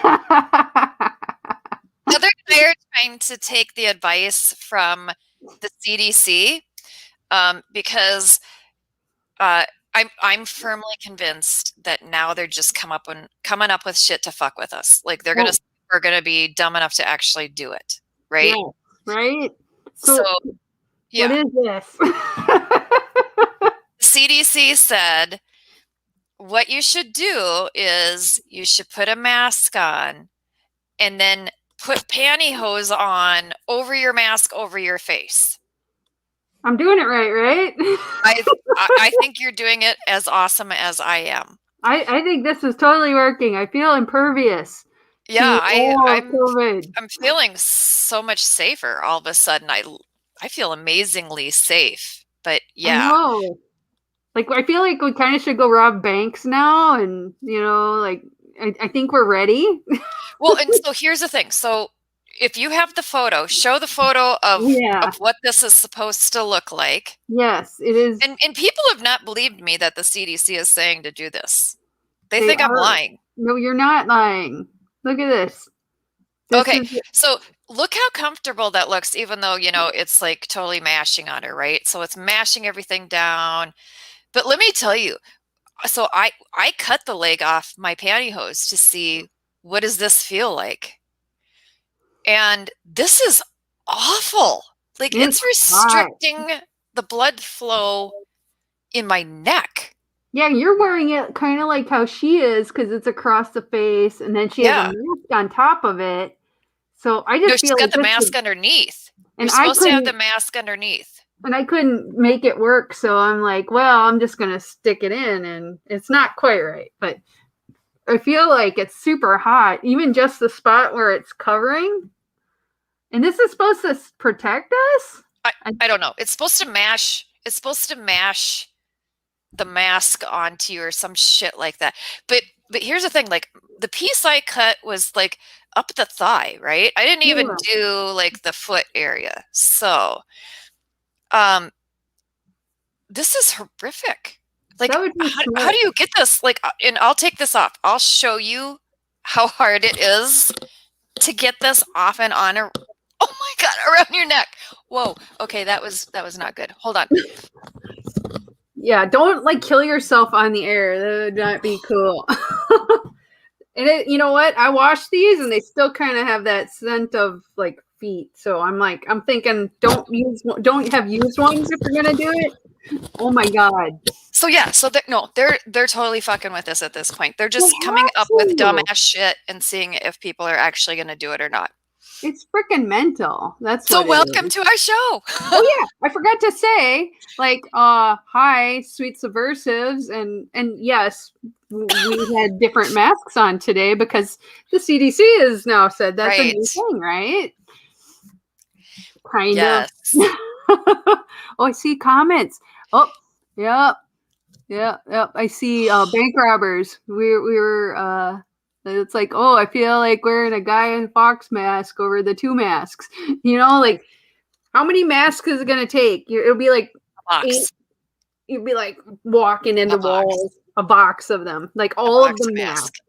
Heather and I are trying to take the advice from the CDC because uh, I'm firmly convinced that now they're just coming up with shit to fuck with us. Like we're gonna be dumb enough to actually do it, right? Yeah, right. So What yeah, is this? CDC said what you should do is you should put a mask on and then put pantyhose on over your mask over your face. I'm doing it right? I think you're doing it as awesome as I am. I think this is totally working. I feel impervious. Yeah, COVID. I'm feeling so much safer all of a sudden. I feel amazingly safe. But I yeah. know. Like, I feel like we kind of should go rob banks now, and like I think we're ready. Well, and so here's the thing. So if you have the photo, show the photo of what this is supposed to look like. Yes, it is. And people have not believed me that the CDC is saying to do this. They think I'm lying. No, you're not lying. Look at this. Okay, so look how comfortable that looks, even though, it's like totally mashing on her, right? So it's mashing everything down. But let me tell you, so I cut the leg off my pantyhose to see what does this feel like. And this is awful. Like it's restricting the blood flow in my neck. Yeah, you're wearing it kind of like how she is because it's across the face, and then she has a mask on top of it. So I just feel she's got the mask underneath. You're supposed to have the mask underneath. And I couldn't make it work, so I'm like, well, I'm just gonna stick it in, and it's not quite right, but I feel like it's super hot, even just the spot where it's covering. And this is supposed to protect us? I don't know. It's supposed to mash. It's supposed to mash the mask onto you or some shit like that. But here's the thing, like the piece I cut was like up the thigh, right? I didn't even do like the foot area. So this is horrific. Like how do you get this? Like, and I'll take this off. I'll show you how hard it is to get this off and on a oh my God, around your neck. Whoa. Okay, that was not good. Hold on. Yeah, don't like kill yourself on the air. That would not be cool. And you know what? I washed these and they still kind of have that scent of like feet. So I'm thinking don't have used ones if you're gonna do it. Oh my God. So yeah, so they're totally fucking with us at this point. They're just coming up with dumbass shit and seeing if people are actually gonna do it or not. It's freaking mental. That's so welcome to our show. Oh yeah, I forgot to say, like, hi, sweet subversives, and yes, we had different masks on today because the CDC has now said that's a new thing, right? Kind of. Oh, I see comments. Oh, yep. I see bank robbers. We were it's like, oh, I feel like wearing a Guy in Fox mask over the two masks. Like how many masks is it gonna take? It'll be like a box. 8. You'd be like walking into walls, a box of them, like all of the masks.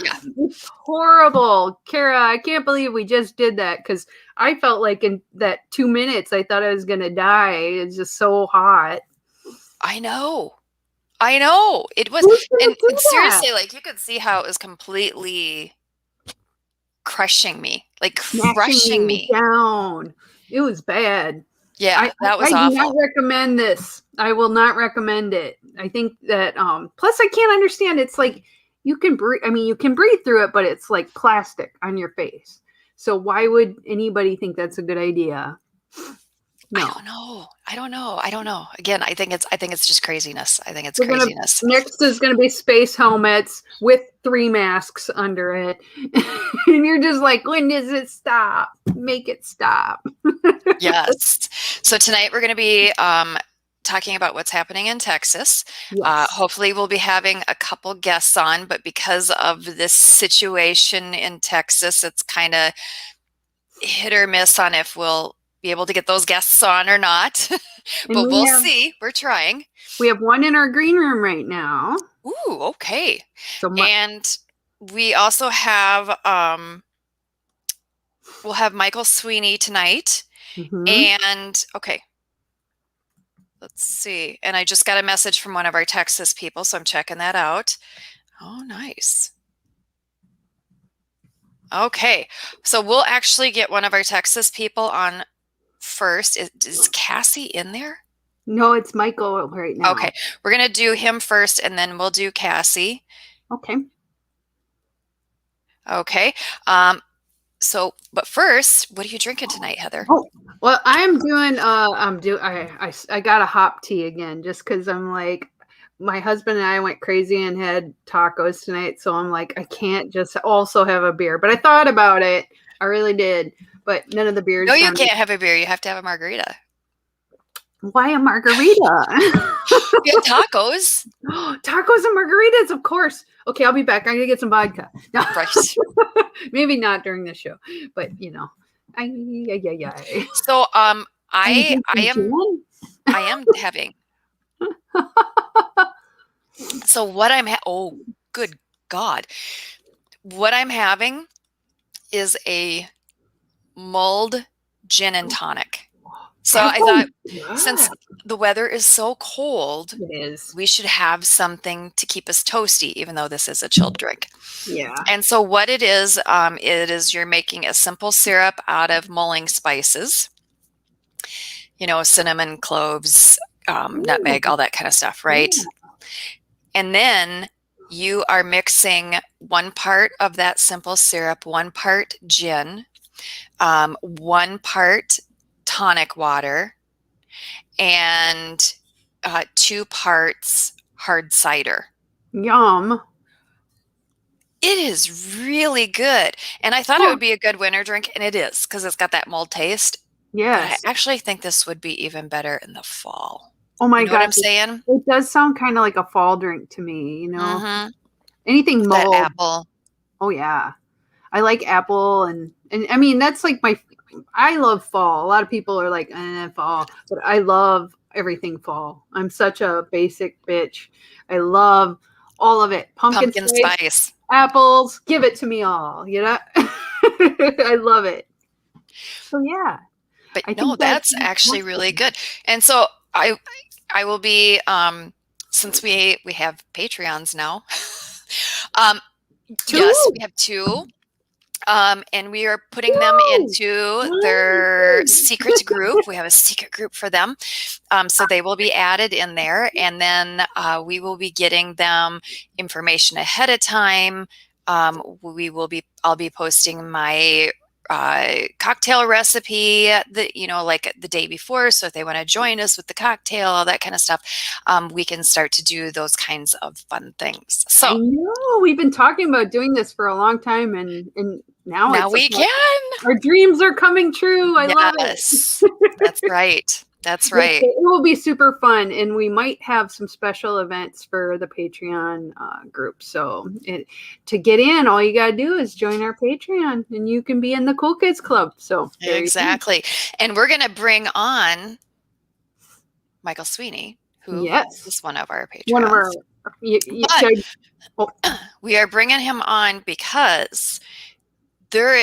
Yeah. It's horrible. Kara, I can't believe we just did that because I felt like in that 2 minutes I thought I was gonna die. It's just so hot. I know. It was, and seriously, like you could see how it was completely crushing me, like crushing me down. It was bad. Yeah, that was awful. I do not recommend this. I will not recommend it. I think that plus I can't understand. It's like you can breathe. I mean, you can breathe through it, but it's like plastic on your face. So why would anybody think that's a good idea? No. I don't know. Again, I think it's just craziness. I think it's craziness. Next is going to be space helmets with 3 masks under it. And you're just like, when does it stop? Make it stop. Yes. So tonight we're going to be talking about what's happening in Texas. Yes. Hopefully we'll be having a couple guests on, but because of this situation in Texas, it's kind of hit or miss on if we'll be able to get those guests on or not. But we'll see. We're trying. We have one in our green room right now. Ooh, okay. And we also have we'll have Michael Sweeney tonight. And okay, let's see. And I just got a message from one of our Texas people, so I'm checking that out. Oh, nice. Okay, so we'll actually get one of our Texas people on first. Is Cassie in there? No, it's Michael right now. Okay, we're gonna do him first, and then we'll do Cassie. Okay. Okay. So, but first, what are you drinking tonight, Heather? Oh, well, I'm doing. I got a hop tea again, just because I'm like, my husband and I went crazy and had tacos tonight, so I'm like, I can't just also have a beer. But I thought about it. I really did, but none of the beers. No, you can't have a beer. You have to have a margarita. Why a margarita? You have tacos. Tacos and margaritas, of course. Okay, I'll be back. I'm gonna get some vodka. No. Right. Maybe not during the show, but So I am having. So what I'm oh good God. What I'm having is a mulled gin and tonic. So I thought, since the weather is so cold, we should have something to keep us toasty, even though this is a chilled drink. Yeah. And so what it is you're making a simple syrup out of mulling spices, cinnamon, cloves, nutmeg, all that kind of stuff, right? Yeah. And then you are mixing 1 part of that simple syrup, 1 part gin, 1 part tonic water, and 2 parts hard cider. Yum. It is really good. And I thought it would be a good winter drink, and it is, because it's got that mulled taste. Yes. But I actually think this would be even better in the fall. Oh my God. What I'm saying? It does sound kind of like a fall drink to me, Anything mulled. That apple. Oh yeah. I like apple and I mean that's like I love fall. A lot of people are like, fall, but I love everything fall. I'm such a basic bitch. I love all of it. Pumpkin spice, apples, give it to me all, I love it. So yeah. But no, that's actually really good. And so I will be since we have Patreons now. Yes, we have 2. And we are putting them into their secret group. We have a secret group for them. So they will be added in there. And then we will be getting them information ahead of time. I'll be posting my cocktail recipe like the day before. So if they want to join us with the cocktail, all that kind of stuff, we can start to do those kinds of fun things. So I know we've been talking about doing this for a long time, and now we can. Our dreams are coming true. I love it. That's right. That's right. It will be super fun, and we might have some special events for the Patreon group. So to get in, all you got to do is join our Patreon, and you can be in the Cool Kids Club. So exactly. And we're going to bring on Michael Sweeney, who is one of our Patreons. One of our, we are bringing him on because there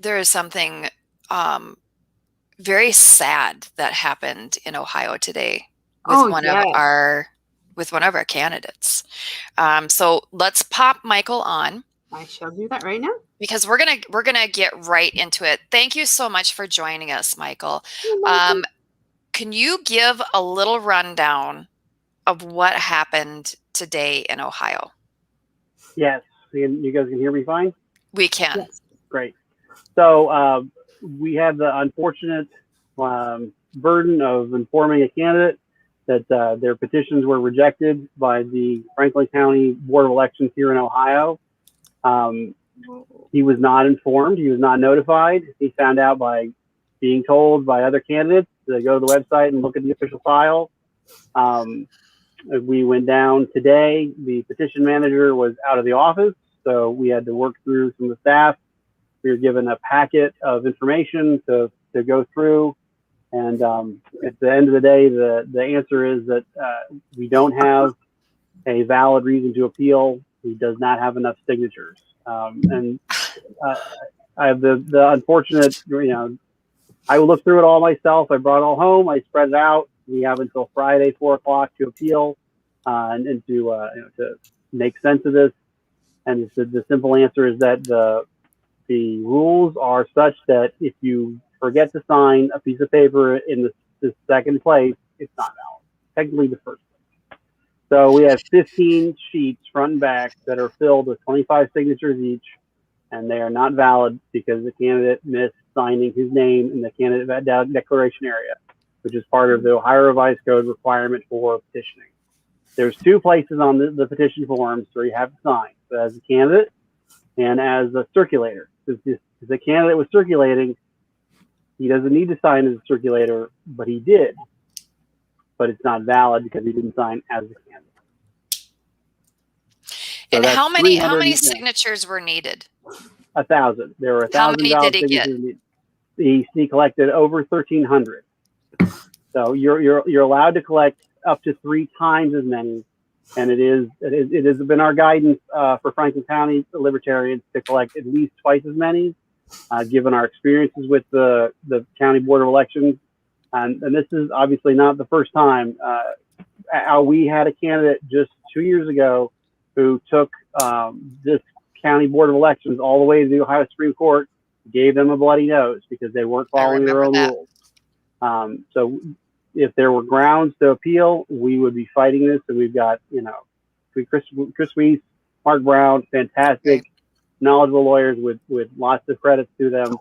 is something very sad that happened in Ohio today with one of our candidates. So let's pop Michael on. I shall do that right now because we're gonna get right into it. Thank you so much for joining us, Michael. Can you give a little rundown of what happened today in Ohio? Yes, you guys can hear me fine? We can. Yes. Great. So we have the unfortunate burden of informing a candidate that their petitions were rejected by the Franklin County Board of Elections here in Ohio. He was not informed. He was not notified. He found out by being told by other candidates to go to the website and look at the official file. We went down today. The petition manager was out of the office, so we had to work through some of the staff. We were given a packet of information to go through. And at the end of the day, the answer is that we don't have a valid reason to appeal He does not have enough signatures. And I have the unfortunate, I looked through it all myself. I brought it all home. I spread it out. We have until Friday, 4 o'clock to appeal and to make sense of this. And the simple answer is that the rules are such that if you forget to sign a piece of paper in the second place, it's not valid. Technically the first place. So we have 15 sheets front and back that are filled with 25 signatures each, and they are not valid because the candidate missed signing his name in the candidate declaration area, which is part of the Ohio Revised Code requirement for petitioning. There's 2 places on the petition forms where you have to sign, so as a candidate and as a circulator. If the candidate was circulating, he doesn't need to sign as a circulator, but he did. But it's not valid because he didn't sign as a candidate. So and how many signatures were needed? 1,000. There were 1,000. How many did he get? He collected over 1,300. So you're allowed to collect up to 3 times as many, and it has been our guidance for Franklin County Libertarians to collect at least twice as many, given our experiences with the County Board of Elections, and this is obviously not the first time. We had a candidate just 2 years ago who took this County Board of Elections all the way to the Ohio Supreme Court, gave them a bloody nose because they weren't following their own rules. So if there were grounds to appeal, we would be fighting this. And we've got, Chris Weiss, Mark Brown, fantastic, knowledgeable lawyers with lots of credits to them.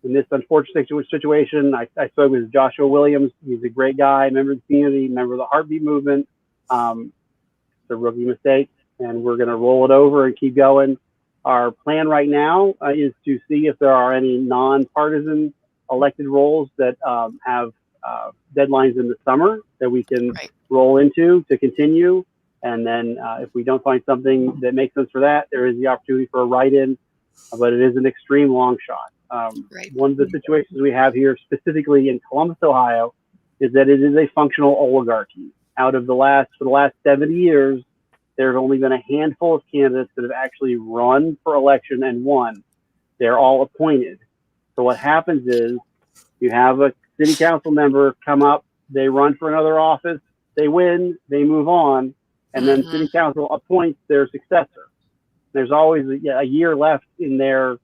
In this unfortunate situation, I spoke with Joshua Williams. He's a great guy, member of the community, member of the Heartbeat movement. It's a rookie mistake, and we're going to roll it over and keep going. Our plan right now is to see if there are any nonpartisan elected roles that have deadlines in the summer that we can roll into to continue. And then if we don't find something that makes sense for that, there is the opportunity for a write-in, but it is an extreme long shot. One of the situations we have here specifically in Columbus, Ohio, is that it is a functional oligarchy. For the last 70 years, there have only been a handful of candidates that have actually run for election and won. They're all appointed. So what happens is you have a city council member come up, they run for another office, they win, they move on, and then city council appoints their successor. There's always a year left in there's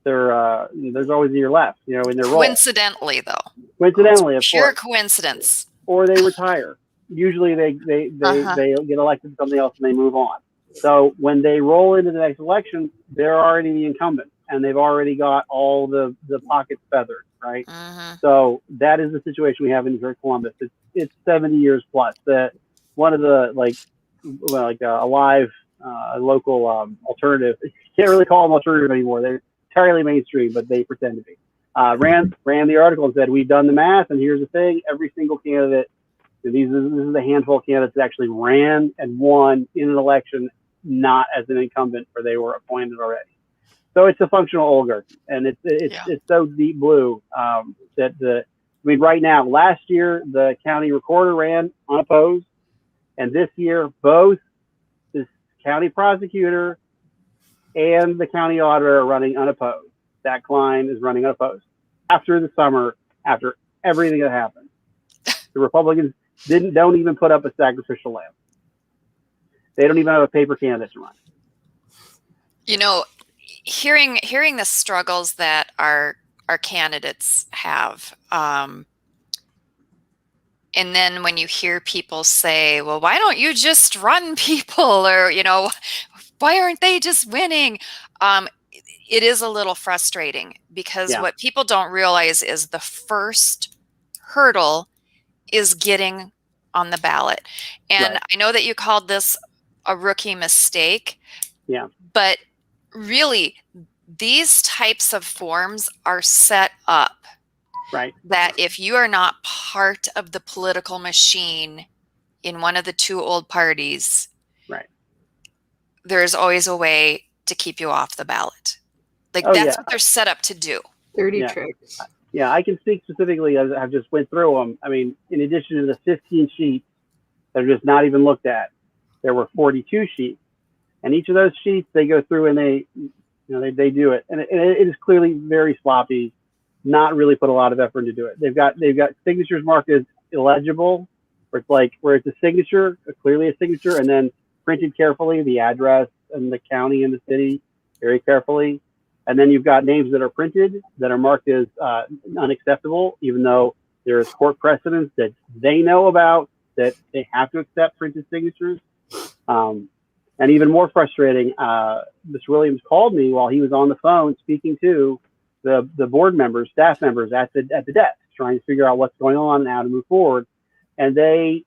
always a year left, in their role. Coincidentally, though. Coincidentally, of course. Pure coincidence. Or they retire. Usually they get elected to something else and they move on. So when they roll into the next election, they're already the incumbent and they've already got all the pockets feathered, right? So that is the situation we have in here in Columbus. It's 70 years plus. One of the a live local alternative. You can't really call them alternative anymore. They're entirely mainstream, but they pretend to be. Ran the article and said, we've done the math, and here's the thing: every single candidate. This is a handful of candidates that actually ran and won in an election, not as an incumbent, where they were appointed already. So it's a functional oligarchy, and it's so deep blue right now, last year the county recorder ran unopposed, and this year both the county prosecutor and the county auditor are running unopposed. Zach Klein is running unopposed. After the summer, after everything that happened, the Republicans don't even put up a sacrificial lamb. They don't even have a paper candidate to run. Hearing the struggles that our candidates have, and then when you hear people say, well, why don't you just run people, or why aren't they just winning? It is a little frustrating because what people don't realize is the first hurdle is getting on the ballot. And I know that you called this a rookie mistake, but really these types of forms are set up that if you are not part of the political machine in one of the 2 old parties, there's always a way to keep you off the ballot. That's what they're set up to do. Dirty tricks. Yeah, I can speak specifically as I've just went through them. I mean, in addition to the 15 sheets that are just not even looked at, there were 42 sheets. And each of those sheets, they go through and they do it. And it is clearly very sloppy, not really put a lot of effort into do it. They've got signatures marked as illegible, where it's a signature, clearly a signature, and then printed carefully, the address and the county and the city very carefully. And then you've got names that are printed that are marked as unacceptable, even though there's court precedents that they know about that they have to accept printed signatures. And even more frustrating, Mr. Williams called me while he was on the phone speaking to the board members, staff members at the desk, trying to figure out what's going on and how to move forward. And they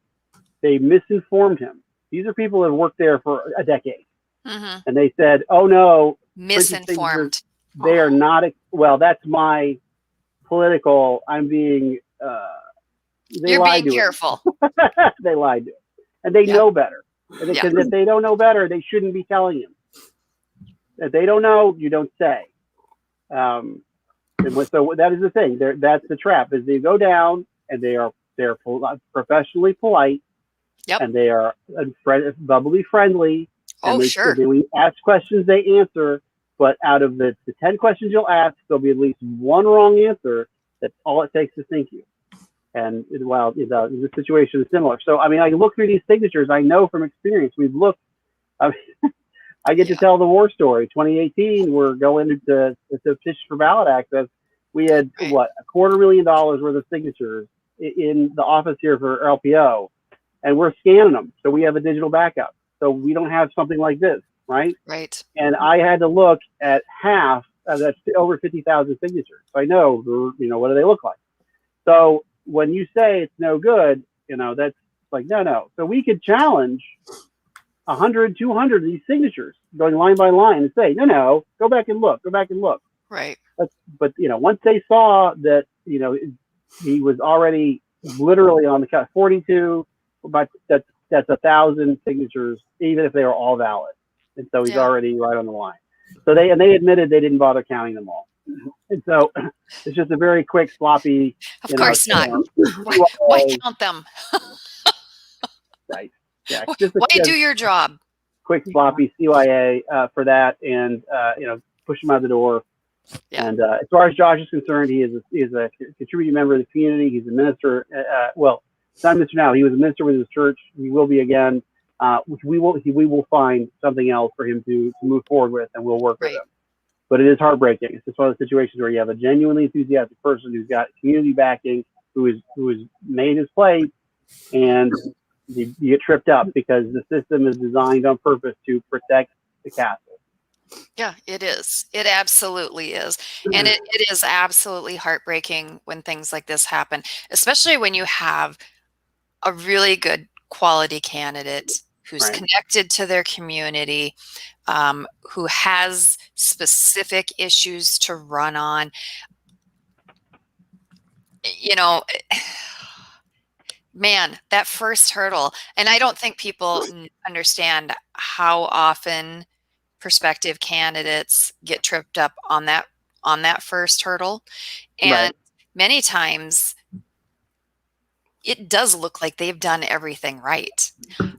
misinformed him. These are people that have worked there for a decade. Mm-hmm. And they said, oh no, misinformed. They are not, well, that's my political, I'm being, you're being careful. They lied to him. And they know better. Because if they don't know better, they shouldn't be telling him. If they don't know, you don't say. So that is the thing. That's the trap. Is they go down and they're professionally polite, and they are bubbly friendly. And when we ask questions, they answer. But out of the 10 questions you'll ask, there'll be at least one wrong answer. That's all it takes to sink you. And the situation is similar. So, I mean, I look through these signatures. I know from experience, we've looked. I get to tell the war story. 2018, we're going to petition for ballot access. We had, $250,000 worth of signatures in the office here for LPO. And we're scanning them. So we have a digital backup. So we don't have something like this, right? Right. And I had to look at half of that's over 50,000 signatures. So I know, what do they look like? So when you say it's no good, that's like, no. So we could challenge 100, 200 of these signatures going line by line and say, no, go back and look. Right. But once they saw that, he was already literally on the count 42, but that's 1,000 signatures, even if they were all valid. And so he's already right on the line. So they admitted they didn't bother counting them all. And so it's just a very quick, sloppy. Of course not. Why count them? Right. Yeah. Why do your job? Quick, sloppy CYA for that, and push him out the door. Yeah. And as far as Josh is concerned, he is a contributing member of the community. He's a minister. Well, he's not a minister now. He was a minister with his church. He will be again. We will find something else for him to move forward with, and we'll work with him. But it is heartbreaking. It's just one of those situations where you have a genuinely enthusiastic person who's got community backing, who is made his plate, and you get tripped up because the system is designed on purpose to protect the castle. Yeah, it is. It absolutely is. And it is absolutely heartbreaking when things like this happen, especially when you have a really good quality candidate who's connected to their community, who has specific issues to run on. Man, that first hurdle, and I don't think people understand how often prospective candidates get tripped up on that first hurdle. And many times it does look like they've done everything right.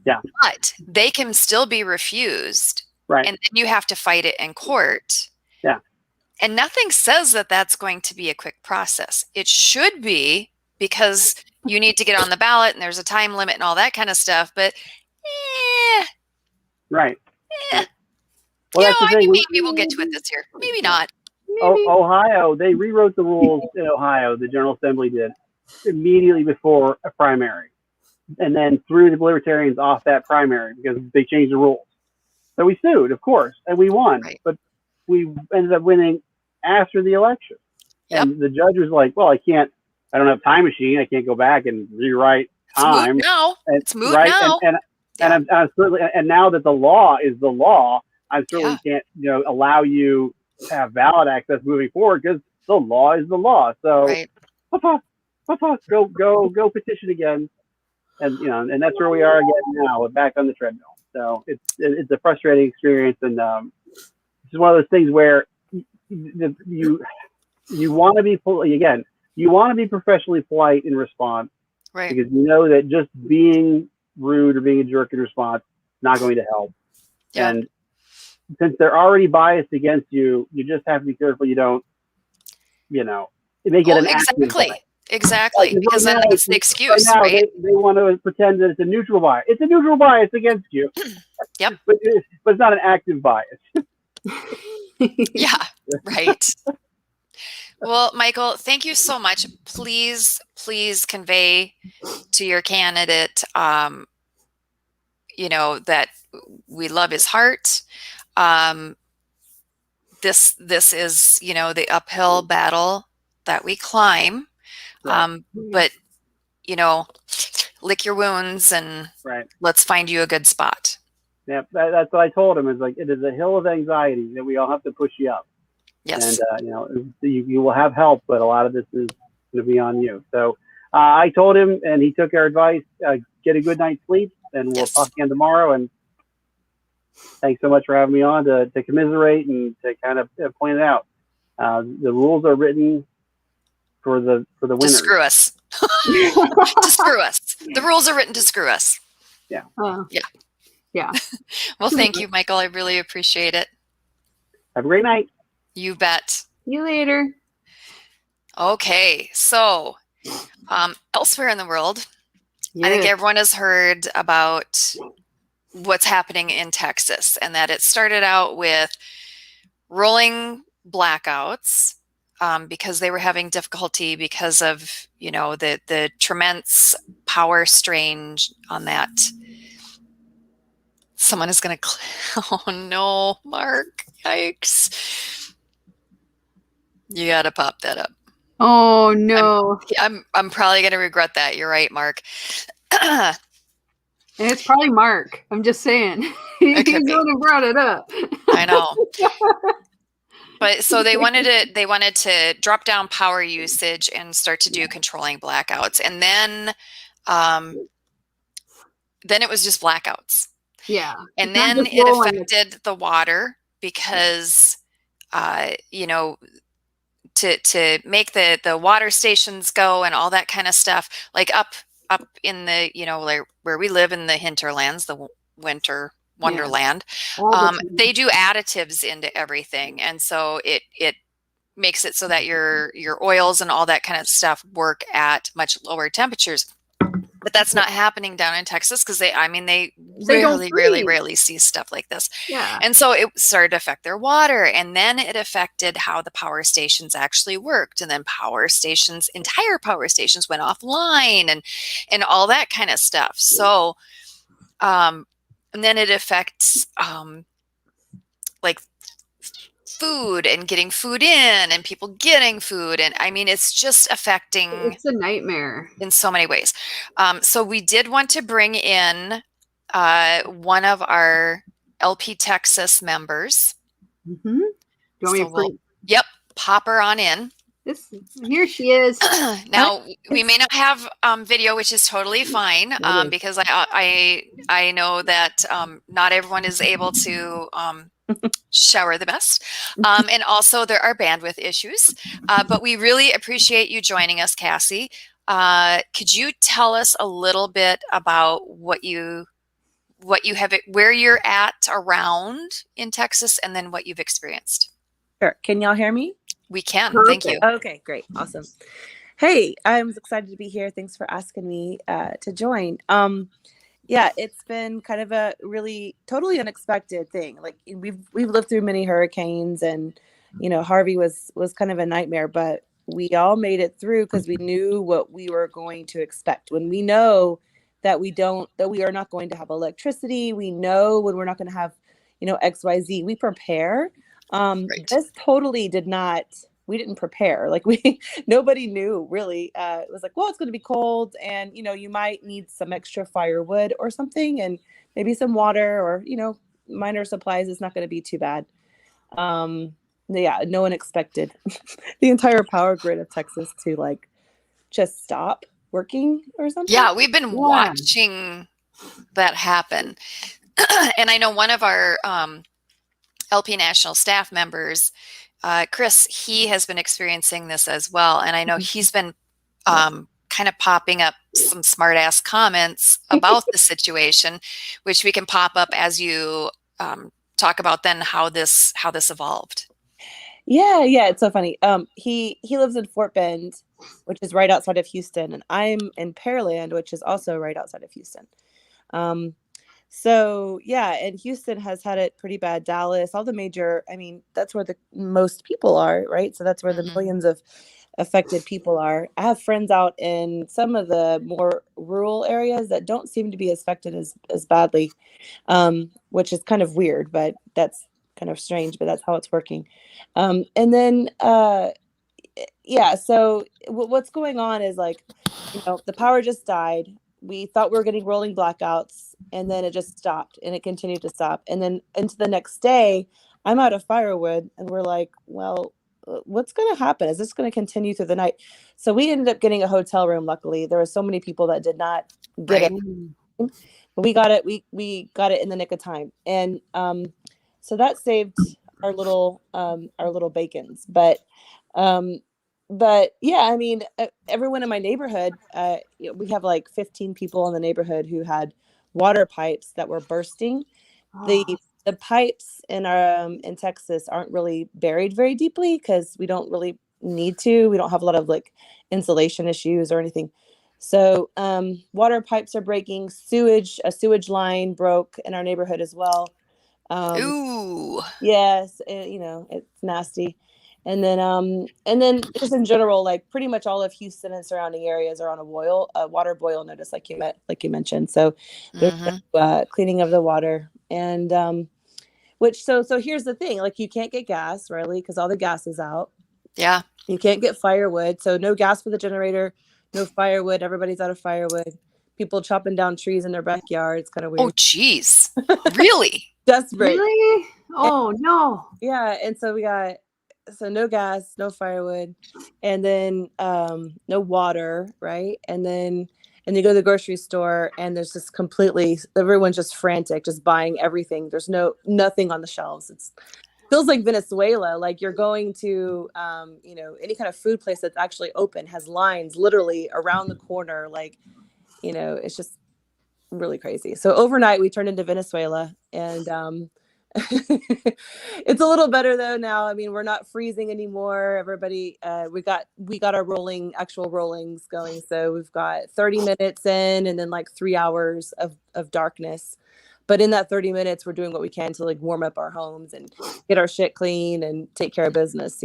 Yeah. But they can still be refused. Right. And then you have to fight it in court. Yeah. And nothing says that that's going to be a quick process. It should be, because you need to get on the ballot and there's a time limit and all that kind of stuff. But right. Well, that's the thing. Maybe we'll get to it this year. Maybe not. Ohio, they rewrote the rules in Ohio. The General Assembly did immediately before a primary, and then threw the Libertarians off that primary because they changed the rules. So we sued, of course, and we won. Right. But we ended up winning after the election. And the judge was like, "Well, I don't have a time machine. I can't go back and rewrite time. It's moot now. And I'm certainly, and now that the law is the law, I certainly can't, allow you to have ballot access moving forward because the law is the law. So, go petition again, and and that's where we are again now. We're back on the treadmill. So it's a frustrating experience, and it's one of those things where you want to be you want to be professionally polite in response, right? Because you know that just being rude or being a jerk in response is not going to help. Yeah. And since they're already biased against you, you just have to be careful you don't, make it Oh, an active exactly. bias. Exactly. Because then that's the Right excuse, now right? they want to pretend that it's a neutral bias. It's a neutral bias against you, Yep. but it's not an active bias. Yeah, right. Well, Michael, thank you so much. Please, please convey to your candidate, that we love his heart. This is, the uphill battle that we climb. Right. But, lick your wounds and Right. let's find you a good spot. Yeah, that's what I told him. Is like it is a hill of anxiety that we all have to push you up. Yes. And you will have help, but a lot of this is going to be on you. So I told him, and he took our advice. Get a good night's sleep, and we'll Yes. talk again tomorrow. And thanks so much for having me on to commiserate and to kind of point it out. The rules are written for the To winners. screw us. To screw us. The rules are written to screw us. Yeah. Yeah. Yeah. Well, thank you, Michael. I really appreciate it. Have a great night. You bet. See you later. Okay, so elsewhere in the world, I think everyone has heard about what's happening in Texas, and that it started out with rolling blackouts because they were having difficulty because of, the tremendous power strain on that. Someone is going to, oh no, Mark, yikes. You got to pop that up. Oh no. I'm probably going to regret that. You're right, Mark. And it's probably Mark. I'm just saying. He's the one who brought it up. I know. But so they wanted to drop down power usage and start to do controlling blackouts. And then it was just blackouts. Yeah. And then it affected the water because to make the water stations go and all that kind of stuff, like up in the, like where we live in the hinterlands, the winter wonderland, they do additives into everything. And so it makes it so that your oils and all that kind of stuff work at much lower temperatures. But that's not happening down in Texas because they rarely see stuff like this. Yeah. And so it started to affect their water, and then it affected how the power stations actually worked. And then entire power stations went offline and all that kind of stuff. So, and then it affects like food and getting food in and people getting food. And I mean, it's just affecting. It's a nightmare in so many ways. So we did want to bring in one of our LP Texas members. Mm-hmm. Yep, pop her on in. Here she is. Now we may not have video, which is totally fine because I know that not everyone is able to shower the best, and also there are bandwidth issues. But we really appreciate you joining us, Cassie. Could you tell us a little bit about what you have, where you're at around in Texas, and then what you've experienced? Sure. Can y'all hear me? We can. Perfect. Thank you. Okay, great. Awesome. Hey, I'm excited to be here. Thanks for asking me to join. Yeah, it's been kind of a really totally unexpected thing. Like we've lived through many hurricanes, and Harvey was kind of a nightmare, but we all made it through because we knew what we were going to expect. When we know that we are not going to have electricity, we know when we're not going to have, XYZ, we prepare. Right. This totally we didn't prepare. Like nobody knew really. It was like, well, it's going to be cold, and you might need some extra firewood or something, and maybe some water or minor supplies. It's not going to be too bad. Yeah, no one expected the entire power grid of Texas to just stop working or something. Yeah, we've been watching that happen. And I know one of our LP National staff members, Chris, he has been experiencing this as well. And I know he's been kind of popping up some smart ass comments about the situation, which we can pop up as you talk about then how this evolved. Yeah, it's so funny. He lives in Fort Bend, which is right outside of Houston, and I'm in Pearland, which is also right outside of Houston. So yeah, and Houston has had it pretty bad. Dallas, all the major, I mean, that's where the most people are, right? So that's where the millions of affected people are. I have friends out in some of the more rural areas that don't seem to be affected as badly, which is kind of weird, but that's kind of strange, but that's how it's working. And then yeah, so what's going on is like, the power just died. We thought we were getting rolling blackouts, and then it just stopped, and it continued to stop. And then into the next day, I'm out of firewood, and we're like, well, what's going to happen? Is this going to continue through the night? So we ended up getting a hotel room. Luckily, there were so many people that did not get it. But we got it. We got it in the nick of time, and so that saved our little bacons. But yeah, I mean, everyone in my neighborhood, we have like 15 people in the neighborhood who had water pipes that were bursting. The pipes in our in Texas aren't really buried very deeply because we don't really need to. We don't have a lot of like insulation issues or anything. So water pipes are breaking. A sewage line broke in our neighborhood as well. Ooh. Yes, it's nasty. And then just in general, like pretty much all of Houston and surrounding areas are on a water boil notice, like you mentioned. So there's cleaning of the water, and so here's the thing: like you can't get gas, really, because all the gas is out. Yeah. You can't get firewood, so no gas for the generator, no firewood. Everybody's out of firewood. People chopping down trees in their backyard. It's kind of weird. Oh, geez. Really? Desperate. Really? Oh, no. Yeah, and so we got no gas, no firewood, and then no water, right? And you go to the grocery store, and there's just everyone's just frantic, just buying everything. There's nothing on the shelves. It feels like Venezuela. Like you're going to any kind of food place that's actually open has lines literally around the corner. Like it's just really crazy. So overnight we turned into Venezuela, and it's a little better though now. I mean, we're not freezing anymore. Everybody, we got our actual rollings going. So we've got 30 minutes in, and then like 3 hours of darkness. But in that 30 minutes, we're doing what we can to like warm up our homes and get our shit clean and take care of business,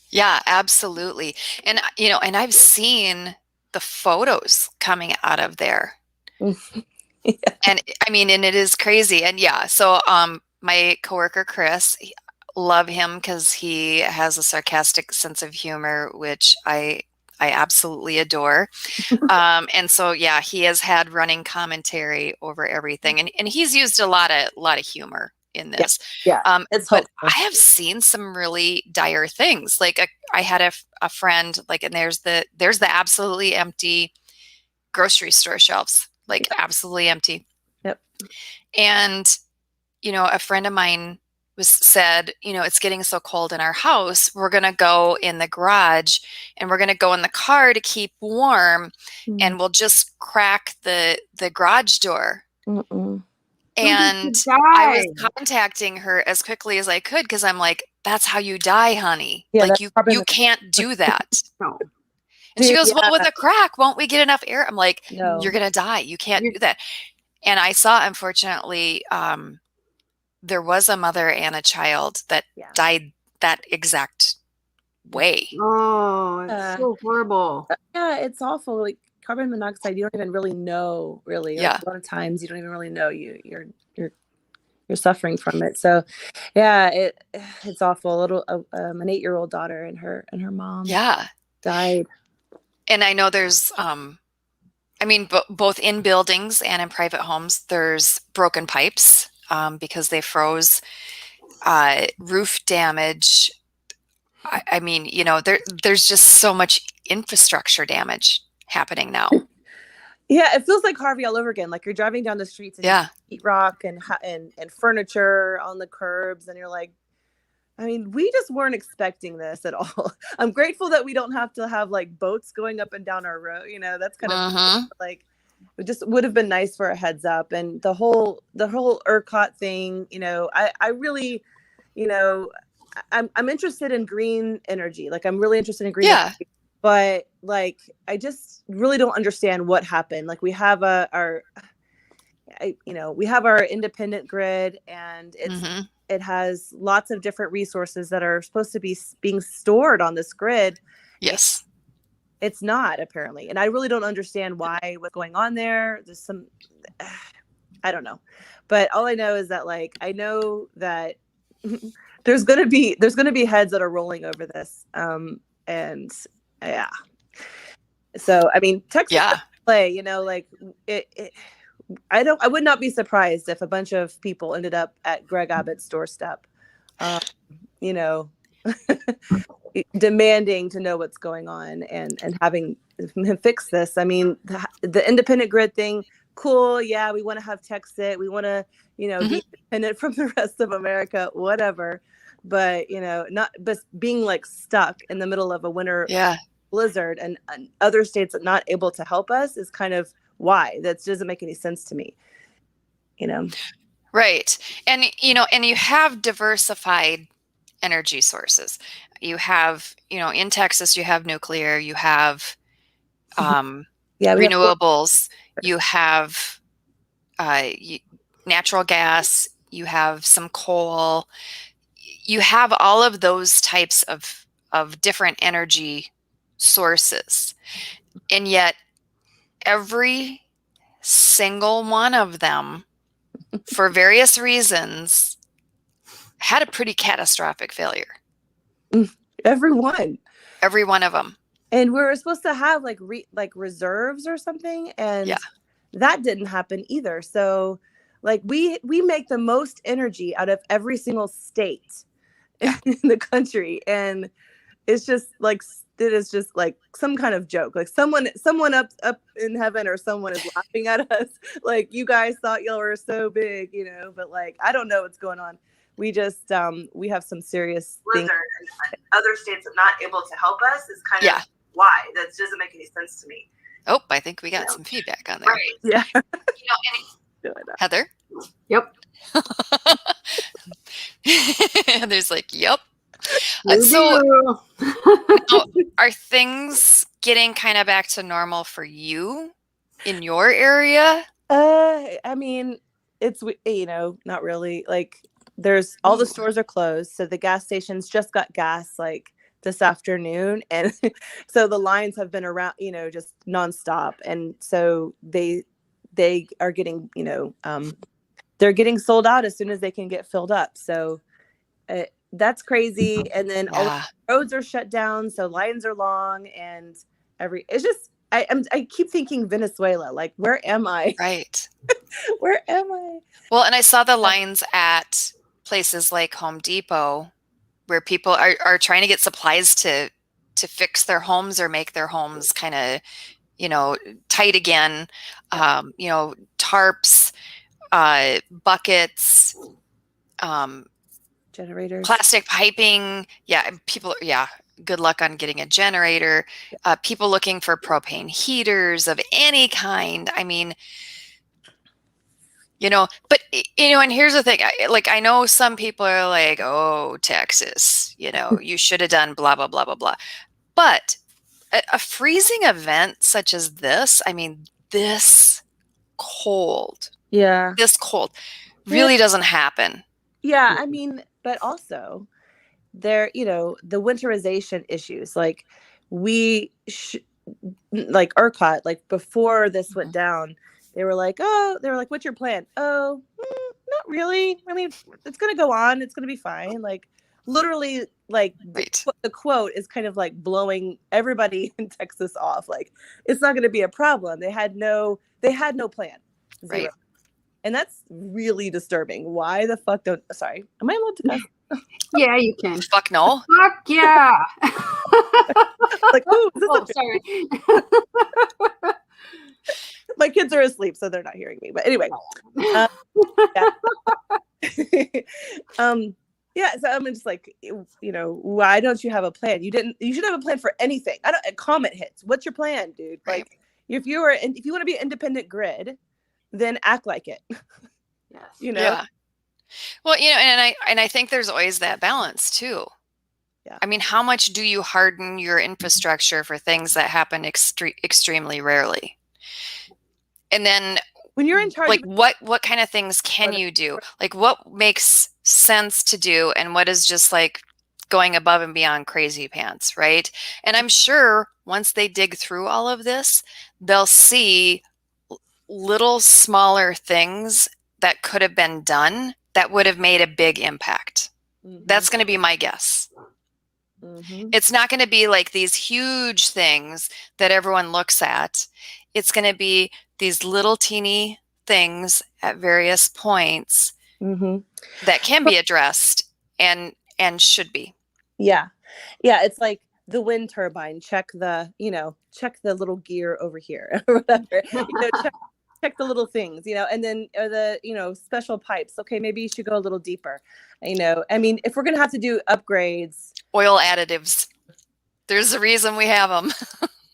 Yeah, absolutely. And, and I've seen the photos coming out of there. Yeah. And I mean, and it is crazy. And yeah, so my coworker Chris, love him because he has a sarcastic sense of humor, which I absolutely adore. And so yeah, he has had running commentary over everything, and he's used a lot of humor in this. Yeah. It's but helpful. I have seen some really dire things. Like I had a friend, like, and there's the absolutely empty grocery store shelves. Like absolutely empty. Yep. And, a friend of mine said, it's getting so cold in our house. We're going to go in the garage and we're going to go in the car to keep warm. And we'll just crack the garage door. And I was contacting her as quickly as I could, because I'm like, that's how you die, honey. Yeah, like you can't do that. No. And she goes, well, with a crack, won't we get enough air? I'm like, No. You're going to die. You can't do that. And I saw, unfortunately, there was a mother and a child that died that exact way. Oh, it's so horrible. Yeah, it's awful. Like carbon monoxide, you don't even really know, really. Yeah. Like, a lot of times you don't even really know you're suffering from it. So yeah, it's awful. An 8-year-old daughter and her mom died. And I know there's, both in buildings and in private homes, there's broken pipes because they froze, roof damage. I mean, there's just so much infrastructure damage happening now. Yeah, it feels like Harvey all over again. Like you're driving down the streets and you see rock and furniture on the curbs, and you're like, I mean, we just weren't expecting this at all. I'm grateful that we don't have to have like boats going up and down our road. That's kind of like, it just would have been nice for a heads up. And the whole ERCOT thing, I really, I'm interested in green energy. Like, I'm really interested in green energy, but like, I just really don't understand what happened. Like, we have we have our independent grid, and it has lots of different resources that are supposed to be being stored on this grid. Yes. It's not, apparently. And I really don't understand what's going on there. There's some, I don't know. But all I know is that, like, I know that there's going to be heads that are rolling over this. And yeah. So, I mean, Texas play, like I would not be surprised if a bunch of people ended up at Greg Abbott's doorstep, demanding to know what's going on and having him fix this. I mean, the independent grid thing, cool. Yeah, we want to have Texas. We want to, be independent from the rest of America, whatever. But, but being like stuck in the middle of a winter blizzard and other states are not able to help us is kind of why. That doesn't make any sense to me, Right. And, and you have diversified energy sources. You have, in Texas, you have nuclear, you have renewables, you have natural gas, you have some coal, you have all of those types of different energy sources. And yet every single one of them, for various reasons, had a pretty catastrophic failure. Every one of them. And we were supposed to have like reserves or something, and that didn't happen either. So like we make the most energy out of every single state in the country, and it's just like it is just like some kind of joke. Like someone up in heaven or someone is laughing at us. Like, you guys thought y'all were so big, but like, I don't know what's going on. We just we have some serious things. And other states are not able to help us is kind of why. That doesn't make any sense to me. Oh, I think we got some feedback on there. Right. Yeah. Heather? Yep. Heather's like, yep. So now, are things getting kind of back to normal for you in your area? I mean, it's, not really. Like, there's all the stores are closed. So the gas stations just got gas like this afternoon. And so the lines have been around, just nonstop. And so they are getting, they're getting sold out as soon as they can get filled up. So that's crazy. And then all the roads are shut down. So lines are long, and it's just, I keep thinking Venezuela, like, where am I? Right. Where am I? Well, and I saw the lines at places like Home Depot where people are trying to get supplies to fix their homes or make their homes kind of, tight again. Tarps, buckets, generators, plastic piping. Good luck on getting a generator. People looking for propane heaters of any kind. I mean, but, and here's the thing. I know some people are like, oh, Texas, you should have done blah, blah, blah, blah, blah. But a freezing event such as this, I mean, this cold really doesn't happen. Yeah. I mean, but also there, the winterization issues, like like ERCOT, like before this went down, they were like, what's your plan? Oh, not really. I mean, it's going to go on. It's going to be fine. Like, literally, like, the quote is kind of like blowing everybody in Texas off. Like, it's not going to be a problem. They had no plan. Zero. Right. And that's really disturbing. Why the fuck sorry, am I allowed to cuss? Yeah, you can. Fuck no. Fuck yeah. Like, sorry. My kids are asleep, so they're not hearing me. But anyway, so I'm just like, why don't you have a plan? You should have a plan for anything. A comet hits. What's your plan, dude? Right. Like, If you want to be an independent grid, then act like it. Yes. Yeah. Well, and I think there's always that balance too. Yeah. I mean, how much do you harden your infrastructure for things that happen extremely rarely? And then when you're in charge, like what kind of things can you do? Like what makes sense to do and what is just like going above and beyond crazy pants, right? And I'm sure once they dig through all of this, they'll see little smaller things that could have been done that would have made a big impact. That's going to be my guess. It's not going to be like these huge things that everyone looks at. It's going to be these little teeny things at various points that can be addressed and should be. Yeah. It's like the wind turbine. Check the little gear over here or whatever. Check the little things, and then the special pipes. Okay, maybe you should go a little deeper. I mean, if we're gonna have to do upgrades, oil additives. There's a reason we have them.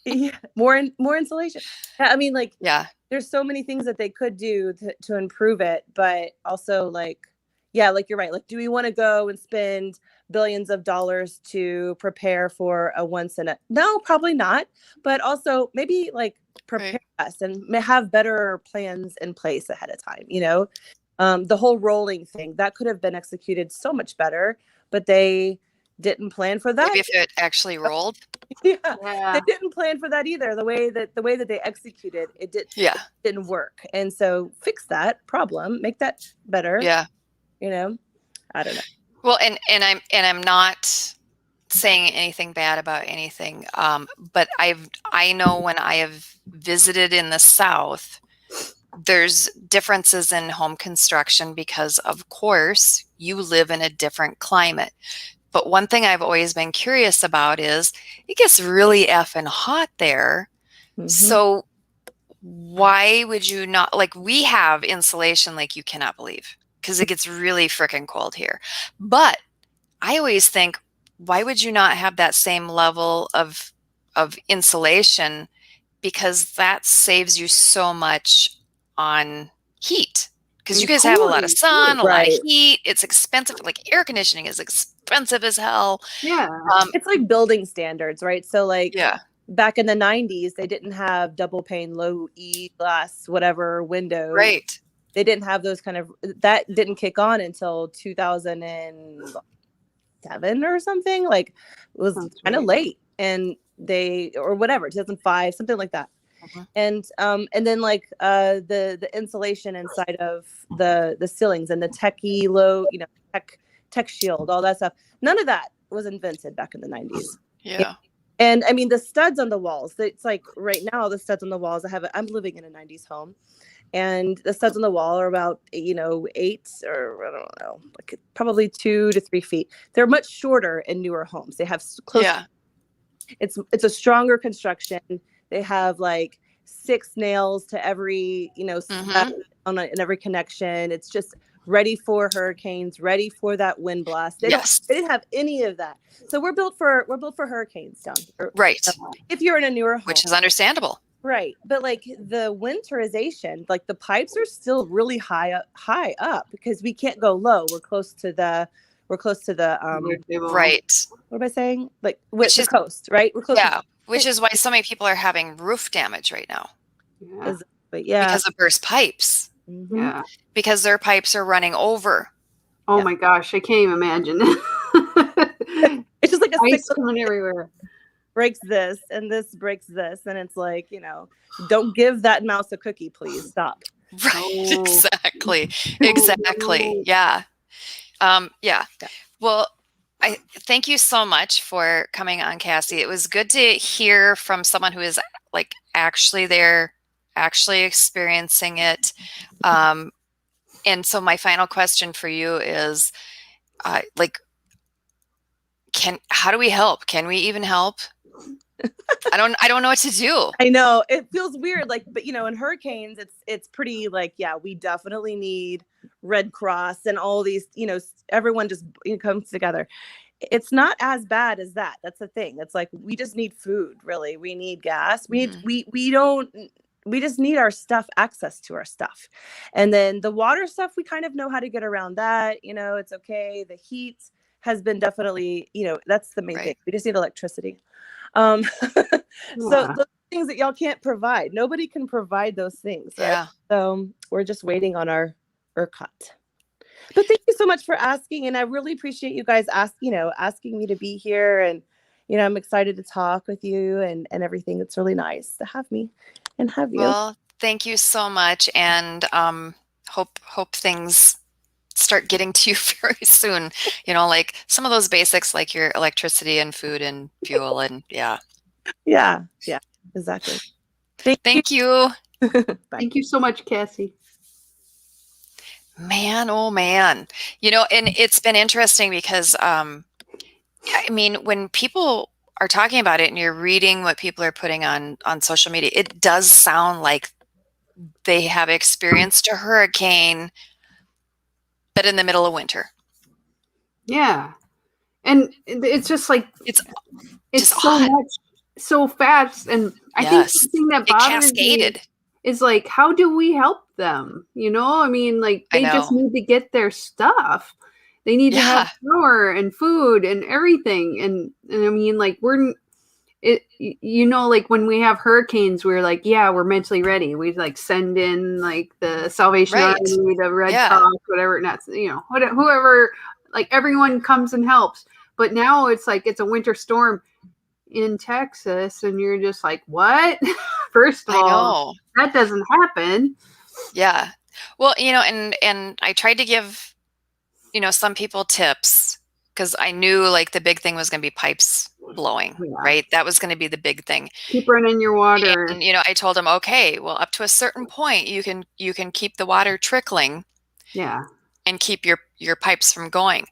Yeah, more insulation. I mean, like, yeah, there's so many things that they could do to improve it, but also like you're right. Like, do we want to go and spend billions of dollars to prepare for a no, probably not. But also maybe like prepare us and have better plans in place ahead of time. The whole rolling thing that could have been executed so much better, but they didn't plan for that. Maybe if it actually rolled. They didn't plan for that either. The way that they executed it didn't work. And so fix that problem, make that better. Yeah. I don't know. Well, and I'm not saying anything bad about anything. But I know when I have visited in the South, there's differences in home construction because of course you live in a different climate. But one thing I've always been curious about is it gets really effing hot there. So why would you not, like, we have insulation like you cannot believe because it gets really freaking cold here. But I always think, why would you not have that same level of insulation? Because that saves you so much on heat. Because you guys have a lot of sun, a lot of heat. It's expensive. Like air conditioning is expensive as hell. Yeah. It's like building standards, right? So like back in the 90s, they didn't have double pane, low E glass, whatever windows. Right. They didn't have those that didn't kick on until 2007 or something. Like it was kind of late and or whatever, 2005, something like that. And then like the insulation inside of the ceilings and the techie low, tech shield, all that stuff. None of that was invented back in the 90s. Yeah. And I mean the studs on the walls. It's like right now the studs on the walls. I'm living in a 90s home, and the studs on the wall are about 8 or I don't know, like probably 2 to 3 feet. They're much shorter in newer homes. They have close. Yeah. It's a stronger construction. They have like 6 nails to every, stud in every connection. It's just ready for hurricanes, ready for that wind blast. They didn't have any of that. So we're built for hurricanes down here. Right. If you're in a newer home. Which is understandable. Right. But like the winterization, like the pipes are still really high up because we can't go low. We're close to the right. What am I saying? Like with the coast, right? We're close. Yeah. Which is why so many people are having roof damage right now. Yeah. Because of burst pipes. Yeah. Because their pipes are running over. Oh my gosh, I can't even imagine. It's just like a ice coming everywhere. Breaks this and this breaks this, and it's like, don't give that mouse a cookie, please. Stop. Right. Exactly. Exactly. Yeah. Yeah. Well, I thank you so much for coming on, Cassie. It was good to hear from someone who is like actually there, actually experiencing it. And so my final question for you is, how do we help? Can we even help? I don't know what to do. I know it feels weird, but in hurricanes, it's pretty we definitely need Red Cross and all these, everyone just comes together. it's not as bad as that. That's the thing. It's like, we just need food, really. We need gas. We just need our stuff, access to our stuff. And then the water stuff, we kind of know how to get around that. You know, it's okay. The heat has been definitely, you know, that's the main thing. We just need electricity. So those things that y'all can't provide, nobody can provide those things. Right? Yeah. So we're just waiting on our ERCOT. But thank you so much for asking. And I really appreciate you guys asking me to be here. And, you know, I'm excited to talk with you and everything. It's really nice to have me and have you. Well, thank you so much. And hope things start getting to you very soon. You know, like some of those basics, like your electricity and food and fuel and Yeah, exactly. Thank you. Thank you so much, Cassie. Man, oh man. You know, and it's been interesting because, I mean, when people are talking about it and you're reading what people are putting on social media, it does sound like they have experienced a hurricane, but in the middle of winter. Yeah. And it's just like, it's so odd. much, so fast. And I think the thing that bothers me is like, how do we help them? You know, I mean, like they just need to get their stuff. They need to have power and food and everything. And I mean, like you know, like when we have hurricanes, we're like, yeah, we're mentally ready. We like send in like the Salvation Army, the Red Cross, whatever, not, you know, whoever, like everyone comes and helps. But now it's like, it's a winter storm in Texas and you're just like, what? First of all, that doesn't happen. Yeah. Well, you know, and I tried to give, you know, some people tips because I knew like the big thing was going to be pipes blowing, right? That was going to be the big thing. Keep running your water. And, you know, I told them, okay, well, up to a certain point, you can keep the water trickling. Yeah. And keep your pipes from going.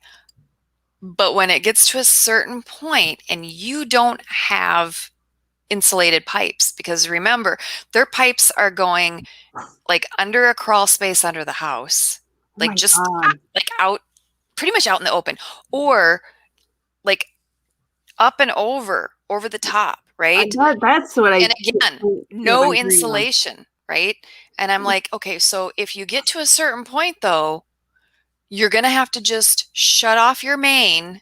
But when it gets to a certain point and you don't have insulated pipes, because remember, their pipes are going like under a crawl space under the house, like just like out, pretty much out in the open, or like up and over the top, right? That's what And again, no insulation, right? And I'm like, okay, so if you get to a certain point though, you're going to have to just shut off your main,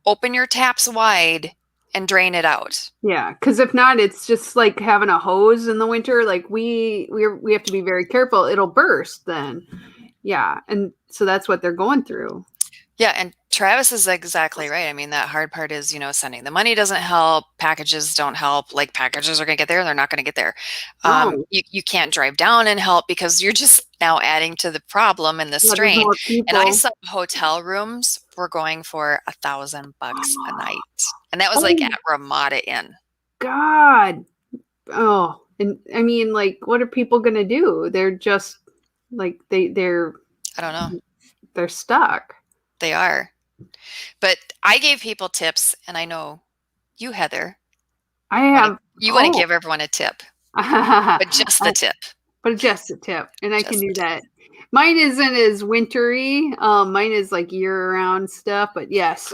open your taps wide, and drain it out. Yeah, because if not, it's just like having a hose in the winter. Like we have to be very careful. It'll burst then. Yeah, and so that's what they're going through. Yeah, and Travis is exactly right. I mean, that hard part is, you know, sending the money doesn't help. Packages don't help. Like packages are going to get there and they're not going to get there. You can't drive down and help because you're just now adding to the problem and the strain. And I saw hotel rooms were going for $1,000 a night. And that was like at Ramada Inn. God. Oh, and I mean, like, what are people going to do? They're just like, they're, I don't know. They're stuck. They are. But I gave people tips, and I know you, Heather. You want to give everyone a tip. But just the tip. But just a tip. And I can do that. Mine isn't as wintry. Mine is like year-round stuff. But yes,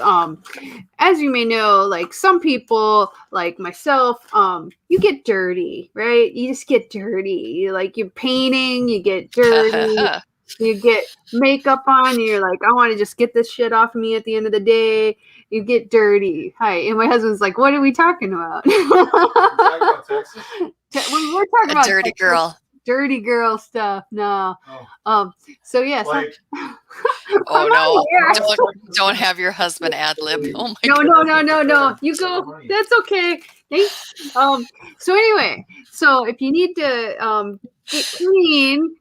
as you may know, like some people, like myself, you get dirty, right? You just get dirty. Like you're painting, you get dirty. You get makeup on, and you're like, I want to just get this shit off of me at the end of the day. You get dirty. Hi. And my husband's like, what are we talking about? Talking about Texas? We're talking about dirty Texas. Girl. Dirty girl stuff. No. Oh. So yes. Like, oh no. Don't have your husband ad lib. Oh my God. No. You go. That's okay. Thanks. So anyway, so if you need to get clean,